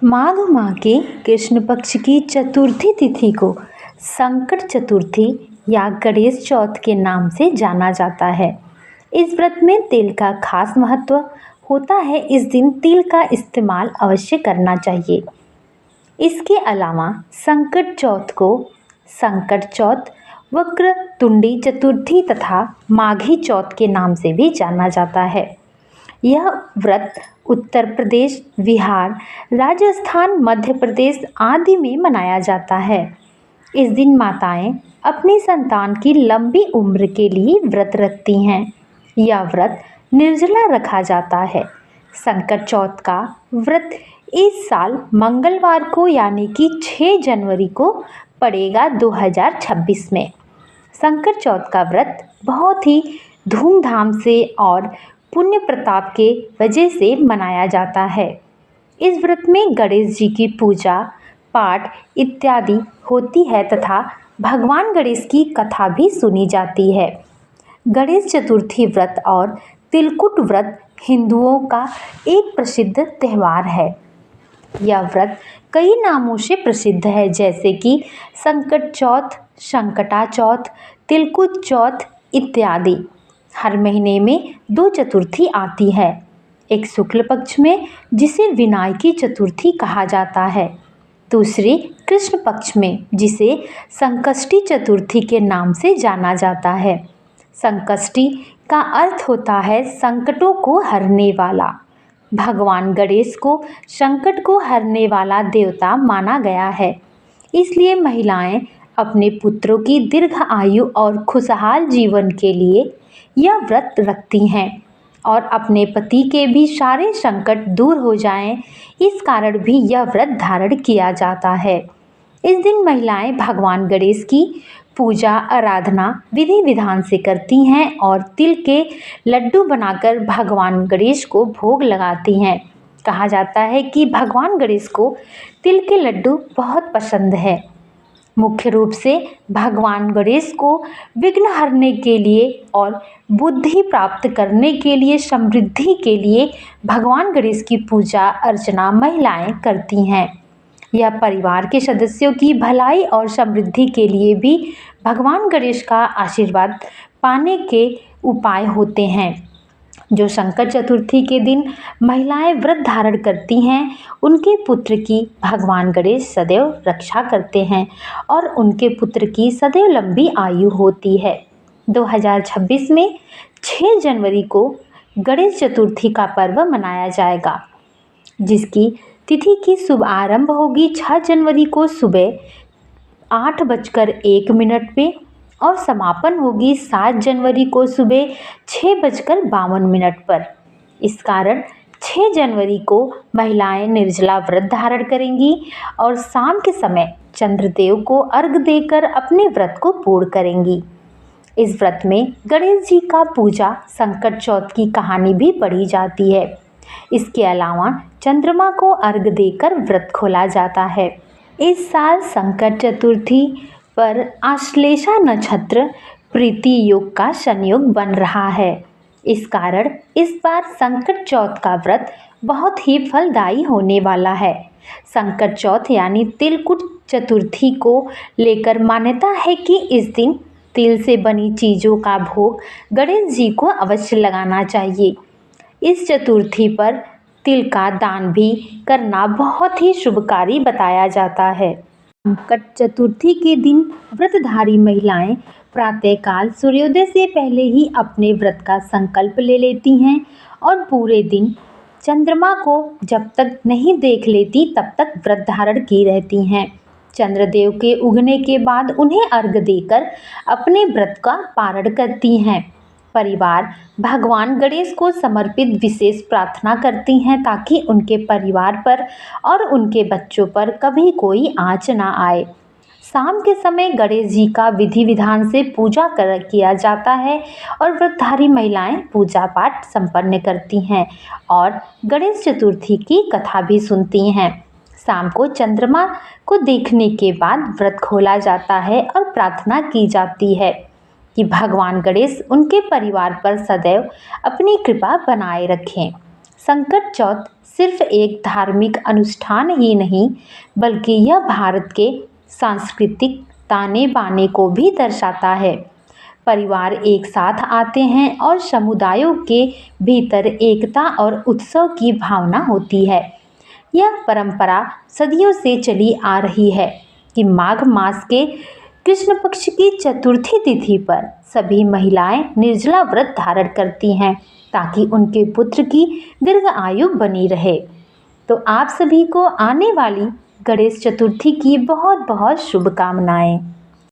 माघ माह के कृष्ण पक्ष की चतुर्थी तिथि को संकट चतुर्थी या गणेश चौथ के नाम से जाना जाता है। इस व्रत में तिल का खास महत्व होता है। इस दिन तिल का इस्तेमाल अवश्य करना चाहिए। इसके अलावा संकट चौथ को संकट चौथ, वक्र तुंडी चतुर्थी तथा माघी चौथ के नाम से भी जाना जाता है। यह व्रत उत्तर प्रदेश, बिहार, राजस्थान, मध्य प्रदेश आदि में मनाया जाता है। इस दिन माताएं अपनी संतान की लंबी उम्र के लिए व्रत रखती हैं। यह व्रत निर्जला रखा जाता है। संकट चौथ का व्रत इस साल मंगलवार को यानी कि 6 जनवरी को पड़ेगा 2026 में। संकट चौथ का व्रत बहुत ही धूमधाम से और पुण्य प्रताप के वजह से मनाया जाता है। इस व्रत में गणेश जी की पूजा पाठ इत्यादि होती है तथा भगवान गणेश की कथा भी सुनी जाती है। गणेश चतुर्थी व्रत और तिलकुट व्रत हिंदुओं का एक प्रसिद्ध त्यौहार है। यह व्रत कई नामों से प्रसिद्ध है, जैसे कि संकट चौथ, संकटा चौथ, तिलकुट चौथ इत्यादि। हर महीने में 2 चतुर्थी आती है। एक शुक्ल पक्ष में जिसे विनायकी चतुर्थी कहा जाता है, दूसरी कृष्ण पक्ष में जिसे संकष्टी चतुर्थी के नाम से जाना जाता है। संकष्टी का अर्थ होता है संकटों को हरने वाला। भगवान गणेश को संकट को हरने वाला देवता माना गया है। इसलिए महिलाएं अपने पुत्रों की दीर्घ आयु और खुशहाल जीवन के लिए यह व्रत रखती हैं और अपने पति के भी सारे संकट दूर हो जाएं, इस कारण भी यह व्रत धारण किया जाता है। इस दिन महिलाएं भगवान गणेश की पूजा आराधना विधि विधान से करती हैं और तिल के लड्डू बनाकर भगवान गणेश को भोग लगाती हैं। कहा जाता है कि भगवान गणेश को तिल के लड्डू बहुत पसंद है। मुख्य रूप से भगवान गणेश को विघ्न हरने के लिए और बुद्धि प्राप्त करने के लिए, समृद्धि के लिए भगवान गणेश की पूजा अर्चना महिलाएं करती हैं। यह परिवार के सदस्यों की भलाई और समृद्धि के लिए भी भगवान गणेश का आशीर्वाद पाने के उपाय होते हैं। जो संकट चतुर्थी के दिन महिलाएं व्रत धारण करती हैं, उनके पुत्र की भगवान गणेश सदैव रक्षा करते हैं और उनके पुत्र की सदैव लंबी आयु होती है। 2026 में 6 जनवरी को गणेश चतुर्थी का पर्व मनाया जाएगा, जिसकी तिथि की शुभ आरंभ होगी 6 जनवरी को सुबह 8:01 पे और समापन होगी 7 जनवरी को सुबह 6:52 पर। इस कारण 6 जनवरी को महिलाएं निर्जला व्रत धारण करेंगी और शाम के समय चंद्रदेव को अर्घ्य देकर अपने व्रत को पूर्ण करेंगी। इस व्रत में गणेश जी का पूजा संकट चौथ की कहानी भी पढ़ी जाती है। इसके अलावा चंद्रमा को अर्घ्य देकर व्रत खोला जाता है। इस साल संकट चतुर्थी पर आश्लेषा नक्षत्र प्रीति योग का संयोग बन रहा है। इस कारण इस बार संकट चौथ का व्रत बहुत ही फलदायी होने वाला है। संकट चौथ यानी तिलकुट चतुर्थी को लेकर मान्यता है कि इस दिन तिल से बनी चीज़ों का भोग गणेश जी को अवश्य लगाना चाहिए। इस चतुर्थी पर तिल का दान भी करना बहुत ही शुभकारी बताया जाता है। संकट चतुर्थी के दिन व्रतधारी महिलाएं प्रातःकाल सूर्योदय से पहले ही अपने व्रत का संकल्प ले लेती हैं और पूरे दिन चंद्रमा को जब तक नहीं देख लेती तब तक व्रत धारण की रहती हैं। चंद्रदेव के उगने के बाद उन्हें अर्घ्य देकर अपने व्रत का पारण करती हैं। परिवार भगवान गणेश को समर्पित विशेष प्रार्थना करती हैं ताकि उनके परिवार पर और उनके बच्चों पर कभी कोई आँच ना आए। शाम के समय गणेश जी का विधि विधान से पूजा किया जाता है और व्रतधारी महिलाएं पूजा पाठ संपन्न करती हैं और गणेश चतुर्थी की कथा भी सुनती हैं। शाम को चंद्रमा को देखने के बाद व्रत खोला जाता है और प्रार्थना की जाती है कि भगवान गणेश उनके परिवार पर सदैव अपनी कृपा बनाए रखें। संकट चौथ सिर्फ एक धार्मिक अनुष्ठान ही नहीं बल्कि यह भारत के सांस्कृतिक ताने बाने को भी दर्शाता है। परिवार एक साथ आते हैं और समुदायों के भीतर एकता और उत्सव की भावना होती है। यह परंपरा सदियों से चली आ रही है कि माघ मास के कृष्ण पक्ष की चतुर्थी तिथि पर सभी महिलाएं निर्जला व्रत धारण करती हैं ताकि उनके पुत्र की दीर्घ आयु बनी रहे। तो आप सभी को आने वाली गणेश चतुर्थी की बहुत बहुत शुभकामनाएं।